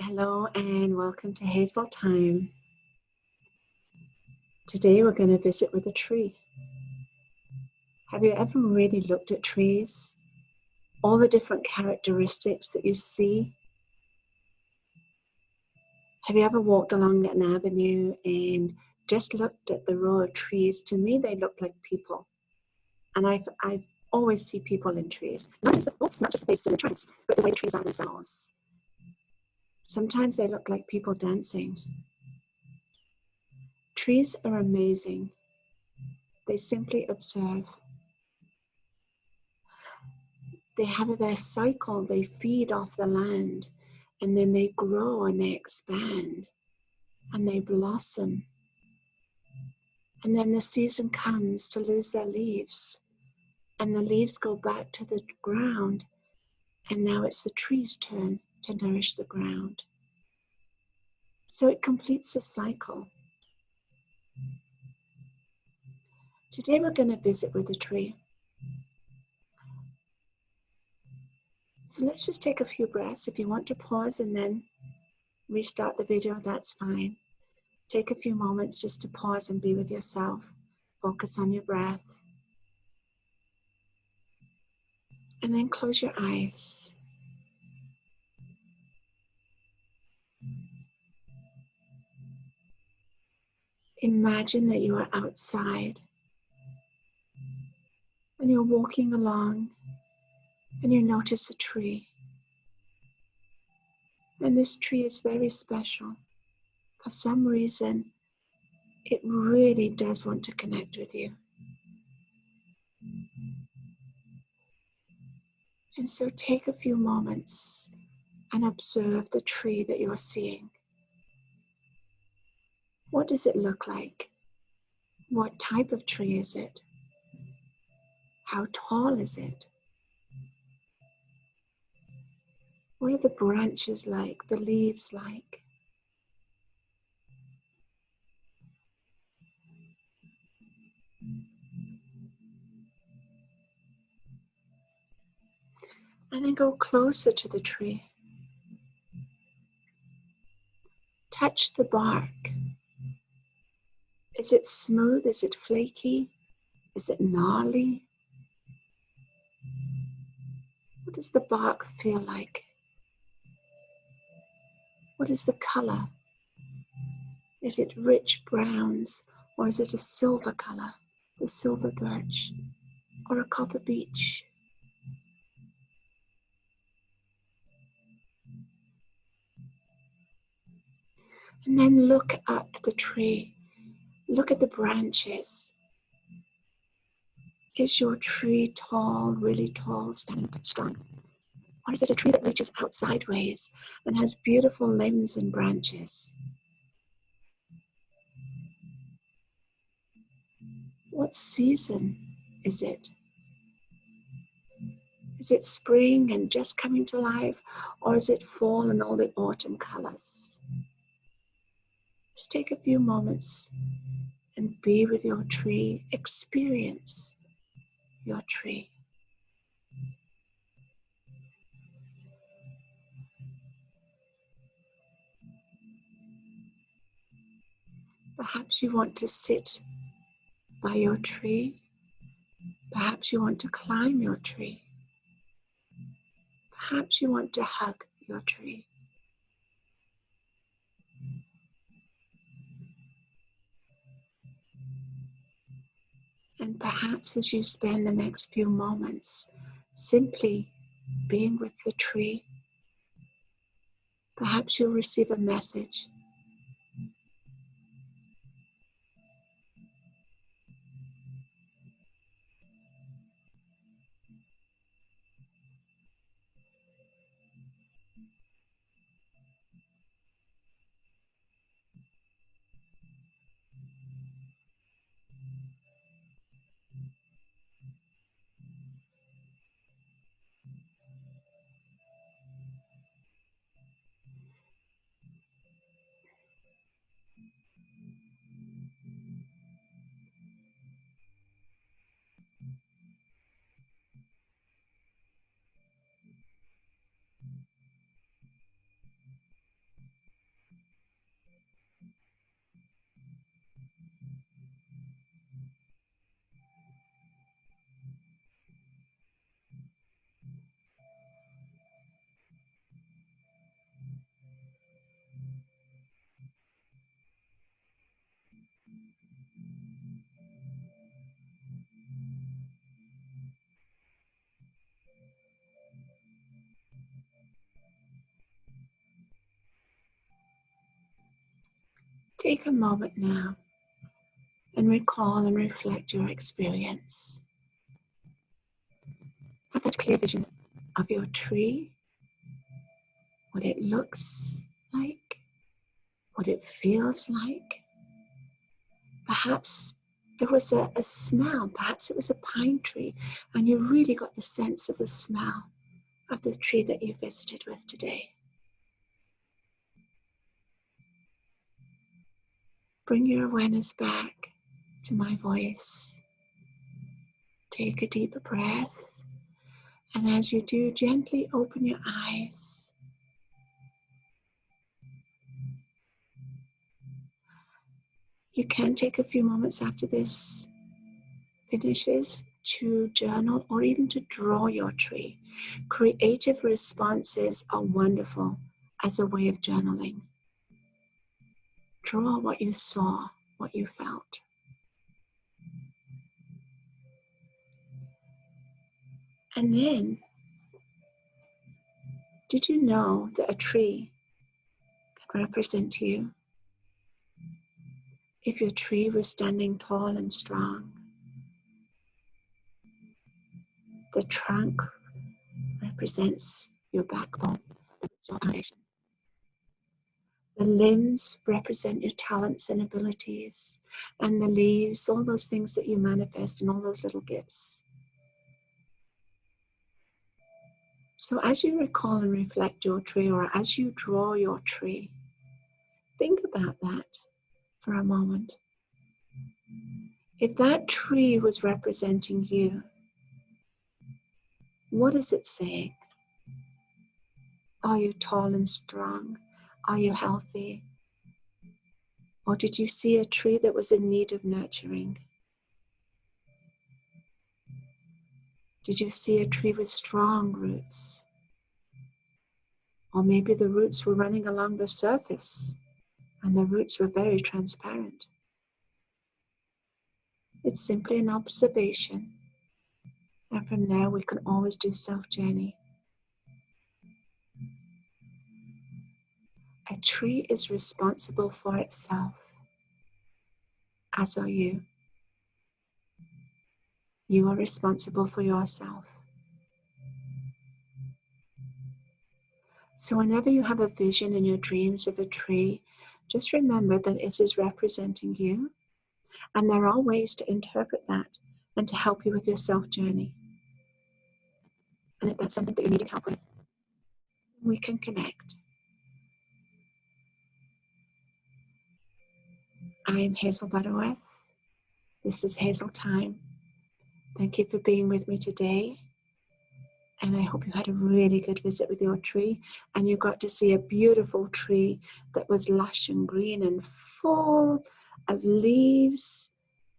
Hello and welcome to Hazel Time. Today we're going to visit with a tree. Have you ever really looked at trees? All the different characteristics that you see? Have you ever walked along an avenue and just looked at the row of trees? To me, they look like people. And I've always see people in trees. Not just the faces and the trunks, but the way the trees are themselves. Sometimes they look like people dancing. Trees are amazing. They simply observe. They have their cycle, they feed off the land, and then they grow and they expand and they blossom. And then the season comes to lose their leaves, and the leaves go back to the ground, and now it's the tree's turn to nourish the ground. So it completes the cycle. Today we're going to visit with a tree. So let's just take a few breaths. If you want to pause and then restart the video, that's fine. Take a few moments just to pause and be with yourself. Focus on your breath. And then close your eyes. Imagine that you are outside and you're walking along and you notice a tree. And this tree is very special. For some reason, it really does want to connect with you. And so take a few moments and observe the tree that you're seeing. What does it look like? What type of tree is it? How tall is it? What are the branches like, the leaves like? And then go closer to the tree. Touch the bark. Is it smooth? Is it flaky? Is it gnarly? What does the bark feel like? What is the color? Is it rich browns, or is it a silver color, the silver birch, or a copper beech? And then look up the tree. Look at the branches. Is your tree tall, really tall, strong? Or is it a tree that reaches out sideways and has beautiful limbs and branches? What season is it? Is it spring and just coming to life, or is it fall and all the autumn colors? Just take a few moments and be with your tree. Experience your tree. Perhaps you want to sit by your tree. Perhaps you want to climb your tree. Perhaps you want to hug your tree. And perhaps as you spend the next few moments simply being with the tree, perhaps you'll receive a message. take a moment now and recall and reflect your experience. Have that clear vision of your tree, what it looks like, what it feels like. Perhaps there was a smell, perhaps it was a pine tree, and you really got the sense of the smell of the tree that you visited with today. Bring your awareness back to my voice. Take a deeper breath, and as you do, gently open your eyes. You can take a few moments after this finishes to journal or even to draw your tree. Creative responses are wonderful as a way of journaling. Draw what you saw, what you felt. And then, did you know that a tree can represent you? If your tree was standing tall and strong, the trunk represents your backbone, your foundation. The limbs represent your talents and abilities, and the leaves, all those things that you manifest and all those little gifts. So as you recall and reflect your tree, or as you draw your tree, think about that for a moment. If that tree was representing you, what is it saying? Are you tall and strong? Are you healthy? Or did you see a tree that was in need of nurturing? Did you see a tree with strong roots? Or maybe the roots were running along the surface and the roots were very transparent. It's simply an observation. And from there we can always do self-journey. A tree is responsible for itself, as are you. You are responsible for yourself. So whenever you have a vision in your dreams of a tree, just remember that it is representing you, and there are ways to interpret that and to help you with your self-journey. And if that's something that you're needing help with, we can connect. I'm Hazel Butterworth. This is Hazel Time. Thank you for being with me today. And I hope you had a really good visit with your tree and you got to see a beautiful tree that was lush and green and full of leaves.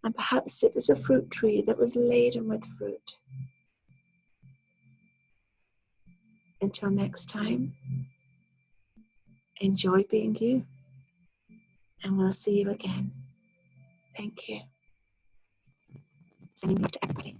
And perhaps it was a fruit tree that was laden with fruit. Until next time, enjoy being you. And we'll see you again. Thank you. Sending love to everybody.